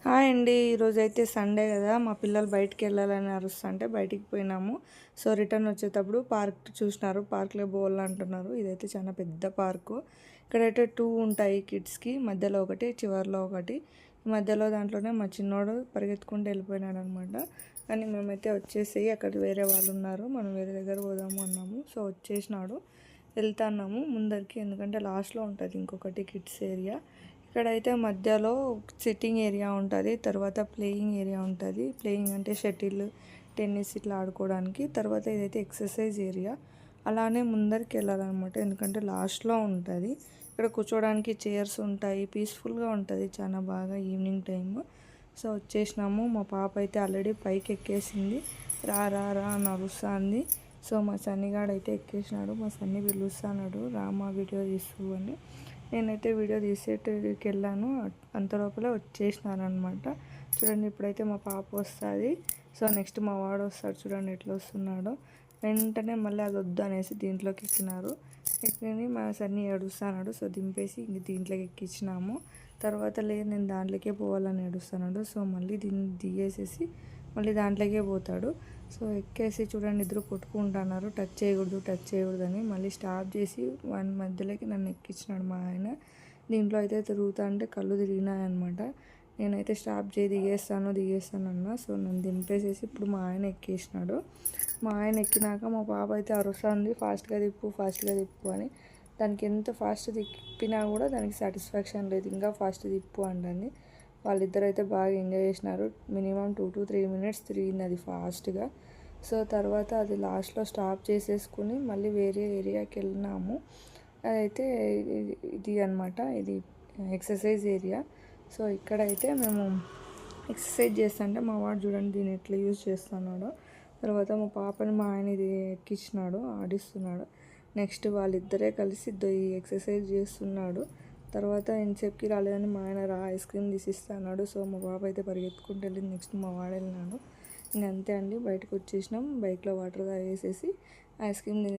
Hi అండి. ఈరోజైతే Sunday కదా, మా పిల్లలు బయటికి వెళ్ళాలని అరుస్తుంటే బయటికి పోయినాము. సో రిటర్న్ వచ్చేటప్పుడు పార్క్ చూసినారు, పార్క్లో పోవాలంటున్నారు. ఇదైతే చాలా పెద్ద పార్కు. ఇక్కడైతే 2 ఉంటాయి కిడ్స్కి, మధ్యలో ఒకటి, చివరిలో ఒకటి. మధ్యలో దాంట్లోనే మా చిన్నోడు పరిగెత్తుకుంటూ వెళ్ళిపోయినాడు అనమాట. కానీ మేమైతే వచ్చేసి అక్కడ వేరే వాళ్ళు ఉన్నారు, మనం వేరే దగ్గర పోదాము అన్నాము. సో వచ్చేసినాడు, వెళ్తున్నాము ముందరికి, ఎందుకంటే లాస్ట్లో ఉంటుంది ఇంకొకటి కిడ్స్ ఏరియా. ఇక్కడైతే మధ్యలో సిట్టింగ్ ఏరియా ఉంటుంది, తర్వాత ప్లేయింగ్ ఏరియా ఉంటుంది. ప్లేయింగ్ అంటే షటిల్, టెన్నిస్ ఇట్లా ఆడుకోవడానికి. తర్వాత ఇదైతే ఎక్సర్సైజ్ ఏరియా. అలానే ముందరికి వెళ్ళాలన్నమాట, ఎందుకంటే లాస్ట్లో ఉంటుంది. ఇక్కడ కూర్చోడానికి చైర్స్ ఉంటాయి, పీస్ఫుల్గా ఉంటుంది చాలా బాగా ఈవినింగ్ టైమ్. సో వచ్చేసినాము. మా పాప అయితే ఆల్రెడీ పైకి ఎక్కేసింది, రా రా రా అని అరుస్తుంది. సో మా సన్నిగాడు అయితే ఎక్కేసినాడు, మా సన్ని పిలుస్తున్నాడు రామా వీడియో తీసు అని. నేనైతే వీడియో తీసేటికి వెళ్ళాను, అంత లోపల వచ్చేసినాను అనమాట. చూడండి ఇప్పుడైతే మా పాప వస్తుంది. సో నెక్స్ట్ మా వాడు వస్తాడు, చూడండి ఎట్లా వస్తున్నాడో. వెంటనే మళ్ళీ అది వద్దు అనేసి దీంట్లోకి ఎక్కినారు. ఎక్కి మా సన్ని ఏడుస్తున్నాడు. సో దింపేసి ఇంక దీంట్లోకి ఎక్కించినాము. తర్వాత లేదు నేను దాంట్లోకే పోవాలని ఏడుస్తున్నాడు. సో మళ్ళీ దీన్ని దిగేసేసి మళ్ళీ దాంట్లోకే పోతాడు. సో ఎక్కేసి చూడండి ఇద్దరు కొట్టుకుంటున్నారు, టచ్ చేయకూడదు అని. మళ్ళీ స్టాప్ చేసి వాని మధ్యలోకి నన్ను ఎక్కించినాడు మా ఆయన. దీంట్లో అయితే తిరుగుతా అంటే కళ్ళు తిరిగినాయన్నమాట. నేనైతే స్టాప్ చేయి, దిగేస్తాను అన్నా. సో నన్ను దింపేసేసి ఇప్పుడు మా ఆయన ఎక్కేసినాడు. మా ఆయన ఎక్కినాక మా పాప అయితే అరుస్తుంది, ఫాస్ట్గా తిప్పు అని. దానికి ఎంత ఫాస్ట్ తిప్పినా కూడా దానికి సాటిస్ఫాక్షన్ లేదు, ఇంకా ఫాస్ట్ తిప్పు అంటుంది. వాళ్ళిద్దరు అయితే బాగా ఎంజాయ్ చేసినారు. మినిమం 2 to 3 minutes తిరిగింది అది ఫాస్ట్గా. సో తర్వాత అది లాస్ట్లో స్టాప్ చేసేసుకుని మళ్ళీ వేరే ఏరియాకి వెళ్ళినాము. అదైతే ఇది అనమాట, ఇది ఎక్సర్సైజ్ ఏరియా. సో ఇక్కడైతే మేము ఎక్సర్సైజ్ చేస్తుంటే మా వాడు చూడండి దీన్ని ఎట్లా యూజ్ చేస్తున్నాడో. తర్వాత మా పాపని మా ఆయన ఇది ఎక్కించినాడు, ఆడిస్తున్నాడు. నెక్స్ట్ వాళ్ళిద్దరే కలిసి ఈ ఎక్సర్సైజ్ చేస్తున్నాడు. తర్వాత ఎంతసేపుకి రాలేదని మా ఆయన ఐస్ క్రీమ్ తీసిస్తున్నాడు. సో మా పాప అయితే పరిగెత్తుకుంటూ వెళ్ళింది, నెక్స్ట్ మా వాడు వెళ్ళినాడు. ఇంక అంతే అండి, బయటకు వచ్చేసినాం. బైక్లో వాటర్ తాగేసేసి ఐస్ క్రీమ్